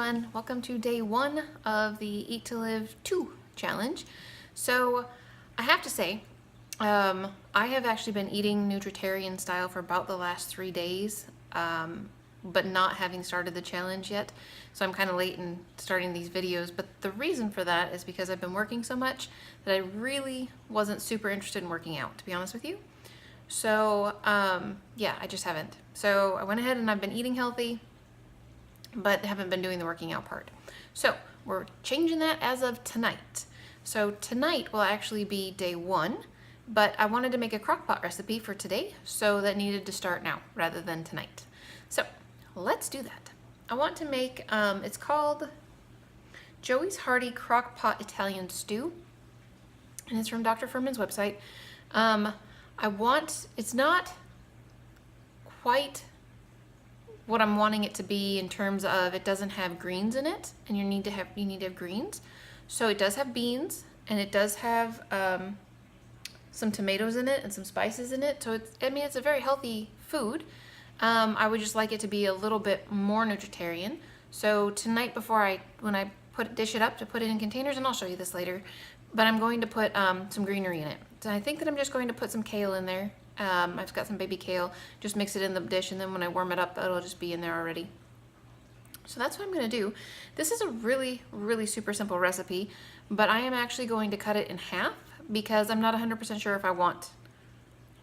everyone. Welcome to day one of the Eat to Live 2 challenge. So I have to say, I have actually been eating nutritarian style for about the last 3 days, but not having started the challenge yet. So I'm kind of late in starting these videos, but the reason for that is because I've been working so much that I really wasn't super interested in working out, to be honest with you. So yeah, I just haven't. So I went ahead and I've been eating healthy, but haven't been doing the working out part. So we're changing that as of tonight. So tonight will actually be day one, but I wanted to make a crock pot recipe for today, so that needed to start now rather than tonight. So let's do that. I want to make, it's called Joey's Hearty Crock Pot Italian Stew, and it's from Dr. Furman's website. It's not quite what I'm wanting it to be in terms of it doesn't have greens in it, and you need to have greens. So it does have beans, and it does have some tomatoes in it and some spices in it. So it's a very healthy food. I would just like it to be a little bit more nutritarian. So tonight, when I dish it up, to put it in containers, and I'll show you this later, but I'm going to put some greenery in it. So I think that I'm just going to put some kale in there. I've got some baby kale, just mix it in the dish, and then when I warm it up, it'll just be in there already. So that's what I'm gonna do. This is a really, really super simple recipe, but I am actually going to cut it in half because I'm not 100% sure if I want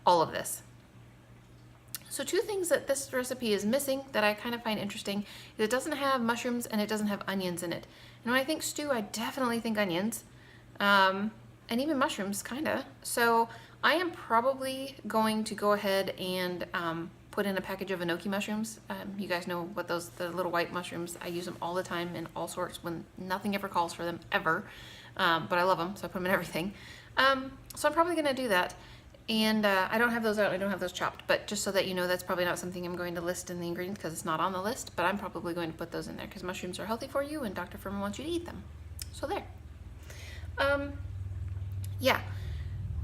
all of this. So two things that this recipe is missing that I kind of find interesting is it doesn't have mushrooms and it doesn't have onions in it. And when I think stew, I definitely think onions, and even mushrooms, kinda. So I am probably going to go ahead and put in a package of enoki mushrooms. You guys know what the little white mushrooms, I use them all the time in all sorts when nothing ever calls for them, ever. But I love them, so I put them in everything. So I'm probably gonna do that. And I don't have those out, I don't have those chopped, but just so that you know, that's probably not something I'm going to list in the ingredients because it's not on the list, but I'm probably going to put those in there because mushrooms are healthy for you and Dr. Furman wants you to eat them. So there. Yeah.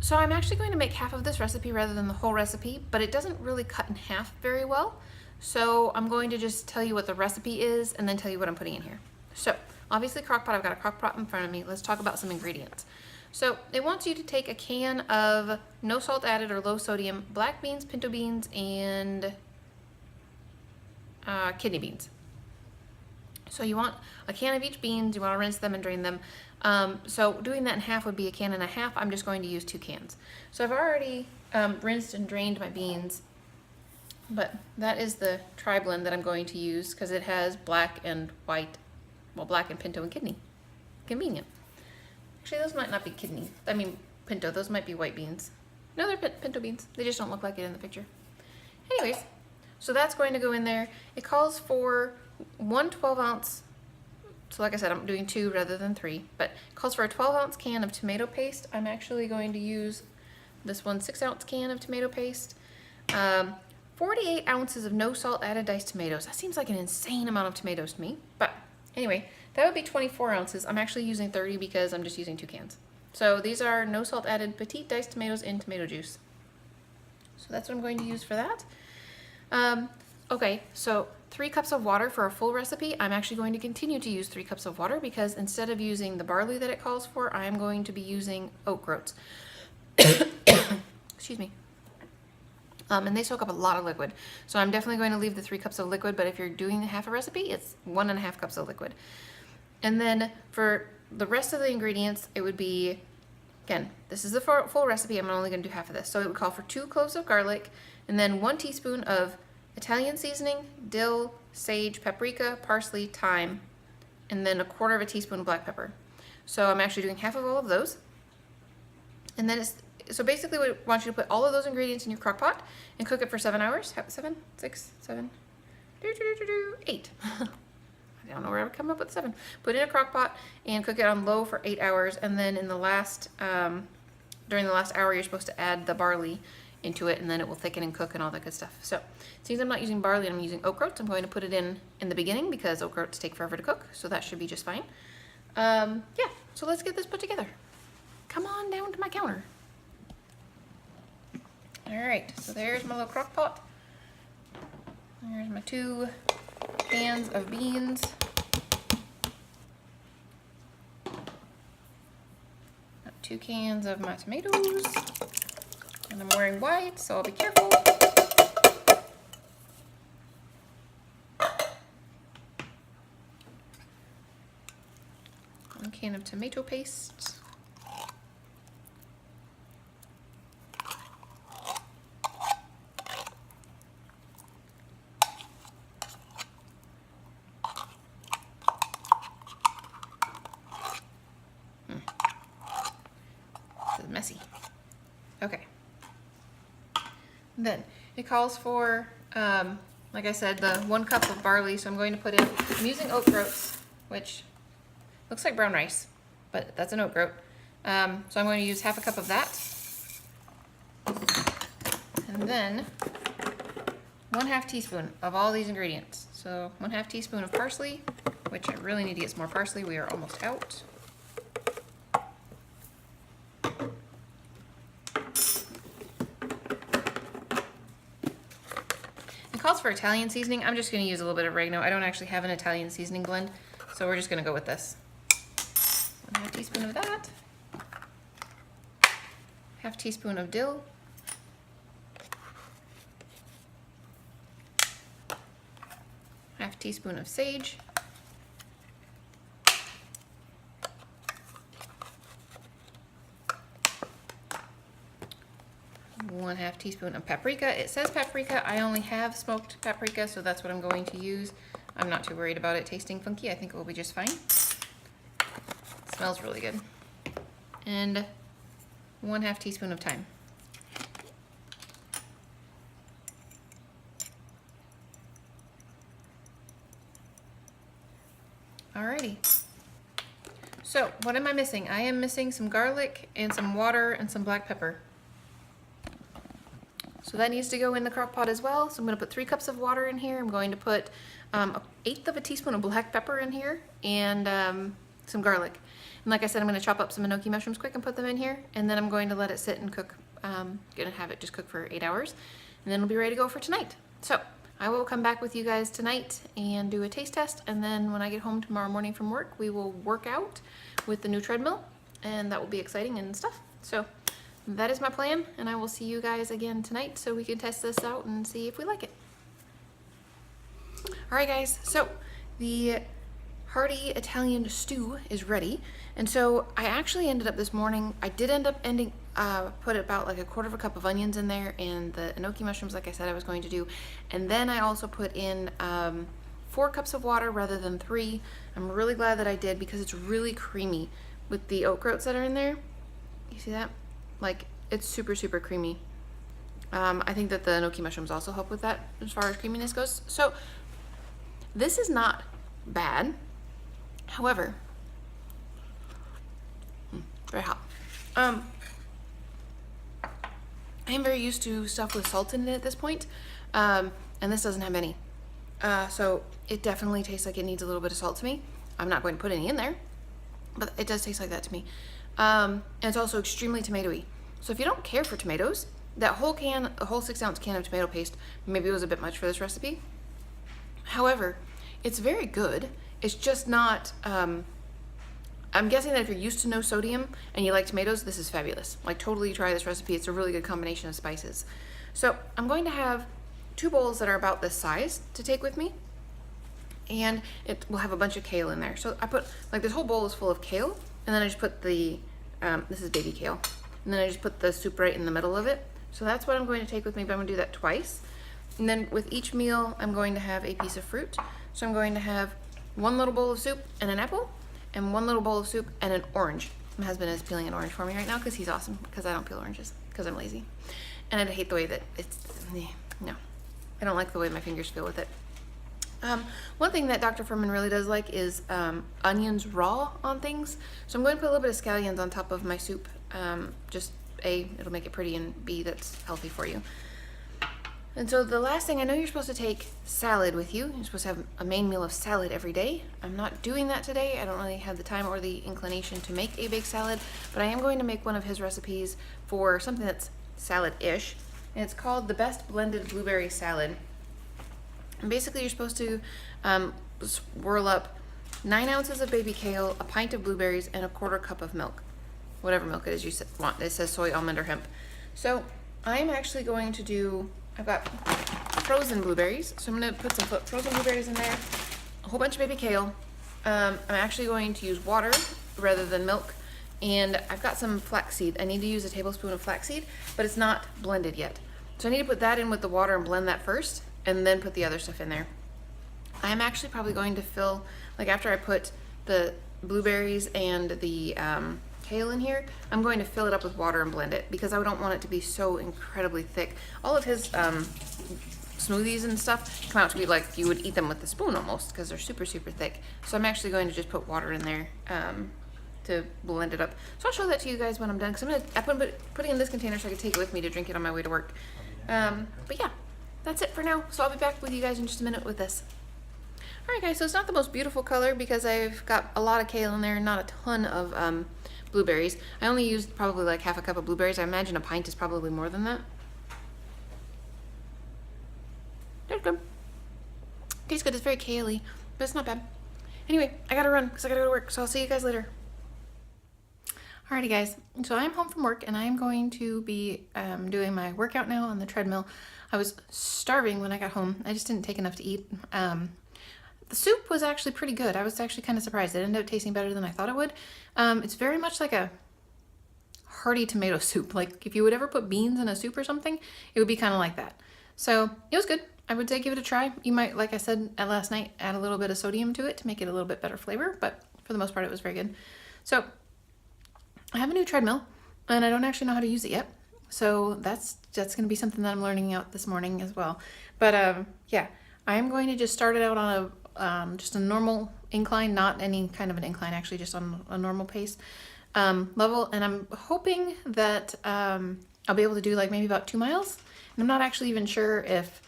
So I'm actually going to make half of this recipe rather than the whole recipe, but it doesn't really cut in half very well. So I'm going to just tell you what the recipe is and then tell you what I'm putting in here. So obviously crock pot, I've got a crock pot in front of me. Let's talk about some ingredients. So it wants you to take a can of no salt added or low sodium black beans, pinto beans, and kidney beans. So you want a can of each beans, you want to rinse them and drain them. So doing that in half would be a can and a half. I'm just going to use 2 cans. So I've already rinsed and drained my beans, but that is the tri-blend that I'm going to use because it has black and white, well, black and pinto and kidney. Convenient. Actually, those might not be pinto, those might be white beans. No, they're pinto beans. They just don't look like it in the picture. Anyways, so that's going to go in there. It calls for 1 12-ounce, so like I said, I'm doing 2 rather than 3, but it calls for a 12-ounce can of tomato paste. I'm actually going to use this 1 6-ounce can of tomato paste. 48 ounces of no salt added diced tomatoes. That seems like an insane amount of tomatoes to me, but anyway, that would be 24 ounces. I'm actually using 30 because I'm just using 2 cans. So these are no salt added petite diced tomatoes in tomato juice. So that's what I'm going to use for that. Okay, so 3 cups of water for a full recipe. I'm actually going to continue to use 3 cups of water because instead of using the barley that it calls for, I am going to be using oat groats. Excuse me. And they soak up a lot of liquid. So I'm definitely going to leave the 3 cups of liquid, but if you're doing half a recipe, it's 1.5 cups of liquid. And then for the rest of the ingredients, it would be, again, this is the full recipe, I'm only going to do half of this. So it would call for 2 cloves of garlic, and then 1 teaspoon of Italian seasoning, dill, sage, paprika, parsley, thyme, and then 1/4 teaspoon of black pepper. So I'm actually doing half of all of those. And then so basically we want you to put all of those ingredients in your crock pot and cook it for 7 hours. 7, 6, 7, 8. I don't know where I would come up with 7. Put it in a crock pot and cook it on low for 8 hours. And then in the last, during the last hour, you're supposed to add the barley into it, and then it will thicken and cook and all that good stuff. So since I'm not using barley and I'm using oat groats, I'm going to put it in the beginning because oat groats take forever to cook. So that should be just fine. Yeah, so let's get this put together. Come on down to my counter. All right, so there's my little crock pot. There's my 2 cans of beans. 2 cans of my tomatoes. And I'm wearing white, so I'll be careful. 1 can of tomato paste. This is messy. Okay. Then it calls for, like I said, the 1 cup of barley. So I'm going to put in, I'm using oat groats, which looks like brown rice, but that's an oat groat. So I'm going to use 1/2 cup of that. And then 1/2 teaspoon of all these ingredients. So 1/2 teaspoon of parsley, which I really need to get some more parsley. We are almost out. It calls for Italian seasoning. I'm just going to use a little bit of oregano. I don't actually have an Italian seasoning blend, so we're just going to go with this. 1/2 teaspoon of that. 1/2 teaspoon of dill. 1/2 teaspoon of sage. 1/2 teaspoon of paprika. It says paprika. I only have smoked paprika, so that's what I'm going to use. I'm not too worried about it tasting funky. I think it will be just fine. It smells really good. And 1/2 teaspoon of thyme. Alrighty. So what am I missing? I am missing some garlic and some water and some black pepper. So that needs to go in the crock pot as well. So I'm going to put 3 cups of water in here. I'm going to put 1/8 of a teaspoon of black pepper in here and some garlic. And like I said, I'm going to chop up some enoki mushrooms quick and put them in here. And then I'm going to let it sit and cook. Going to have it just cook for 8 hours. And then it'll be ready to go for tonight. So I will come back with you guys tonight and do a taste test. And then when I get home tomorrow morning from work, we will work out with the new treadmill. And that will be exciting and stuff. So that is my plan, and I will see you guys again tonight so we can test this out and see if we like it. Alright guys, so the hearty Italian stew is ready, and so I actually ended up this morning, I did end up put about like 1/4 cup of onions in there and the enoki mushrooms like I said I was going to do, and then I also put in 4 cups of water rather than 3. I'm really glad that I did because it's really creamy with the oat groats that are in there. You see that? Like, it's super, super creamy. I think that the enoki mushrooms also help with that as far as creaminess goes. So, this is not bad. However, very hot. I am very used to stuff with salt in it at this point, and this doesn't have any. So, it definitely tastes like it needs a little bit of salt to me. I'm not going to put any in there, but it does taste like that to me. And it's also extremely tomatoey. So if you don't care for tomatoes, that whole can, a whole 6-ounce can of tomato paste, maybe it was a bit much for this recipe. However, it's very good. It's just not, I'm guessing that if you're used to no sodium and you like tomatoes, this is fabulous. Like totally try this recipe. It's a really good combination of spices. So I'm going to have 2 bowls that are about this size to take with me. And it will have a bunch of kale in there. So I put, like this whole bowl is full of kale. And then I just put the, this is baby kale. And then I just put the soup right in the middle of it. So that's what I'm going to take with me, but I'm going to do that twice. And then with each meal, I'm going to have a piece of fruit. So I'm going to have 1 little bowl of soup and an apple, and 1 little bowl of soup and an orange. My husband is peeling an orange for me right now because he's awesome, because I don't peel oranges, because I'm lazy. And I hate the way that it's, no. I don't like the way my fingers feel with it. One thing that Dr. Furman really does like is onions raw on things. So I'm going to put a little bit of scallions on top of my soup. Just A, it'll make it pretty, and B, that's healthy for you. And so the last thing, I know you're supposed to take salad with you. You're supposed to have a main meal of salad every day. I'm not doing that today. I don't really have the time or the inclination to make a big salad, but I am going to make one of his recipes for something that's salad-ish. And it's called the Best Blended Blueberry Salad. And basically you're supposed to swirl up 9 ounces of baby kale, a pint of blueberries, and 1/4 cup of milk. whatever milk it is you want. It says soy, almond, or hemp. So I'm actually going to do, I've got frozen blueberries. So I'm gonna put some frozen blueberries in there, a whole bunch of baby kale. I'm actually going to use water rather than milk. And I've got some flaxseed. I need to use a tablespoon of flaxseed, but it's not blended yet. So I need to put that in with the water and blend that first, and then put the other stuff in there. I'm actually probably going to fill, like after I put the blueberries and the kale in here, I'm going to fill it up with water and blend it because I don't want it to be so incredibly thick. All of his smoothies and stuff come out to be like you would eat them with a spoon almost because they're super, super thick. So I'm actually going to just put water in there to blend it up. So I'll show that to you guys when I'm done because I'm putting it in this container so I can take it with me to drink it on my way to work. But yeah, that's it for now. So I'll be back with you guys in just a minute with this. Alright guys, so it's not the most beautiful color because I've got a lot of kale in there, not a ton of blueberries. I only used probably like half a cup of blueberries. I imagine a pint is probably more than that. That's good. Tastes good. It's very kale-y, but it's not bad. Anyway, I gotta run because I gotta go to work, so I'll see you guys later. Alrighty guys, so I'm home from work and I'm going to be doing my workout now on the treadmill. I was starving when I got home. I just didn't take enough to eat. The soup was actually pretty good. I was actually kind of surprised. It ended up tasting better than I thought it would. It's very much like a hearty tomato soup. Like if you would ever put beans in a soup or something, it would be kind of like that. So it was good. I would say give it a try. You might, like I said last night, add a little bit of sodium to it to make it a little bit better flavor, but for the most part it was very good. So I have a new treadmill and I don't actually know how to use it yet. So that's going to be something that I'm learning out this morning as well. But yeah, I'm going to just start it out on just a normal incline, not any kind of an incline, actually just on a normal pace level. And I'm hoping that I'll be able to do like maybe about 2 miles. And I'm not actually even sure if,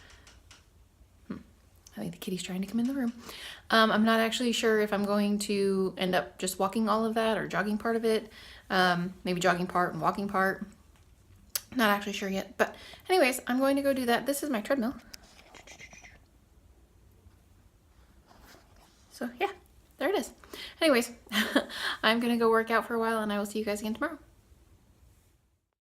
I think the kitty's trying to come in the room. I'm not actually sure if I'm going to end up just walking all of that or jogging part of it. Maybe jogging part and walking part. Not actually sure yet. But anyways, I'm going to go do that. This is my treadmill. So yeah, there it is. Anyways, I'm going to go work out for a while and I will see you guys again tomorrow.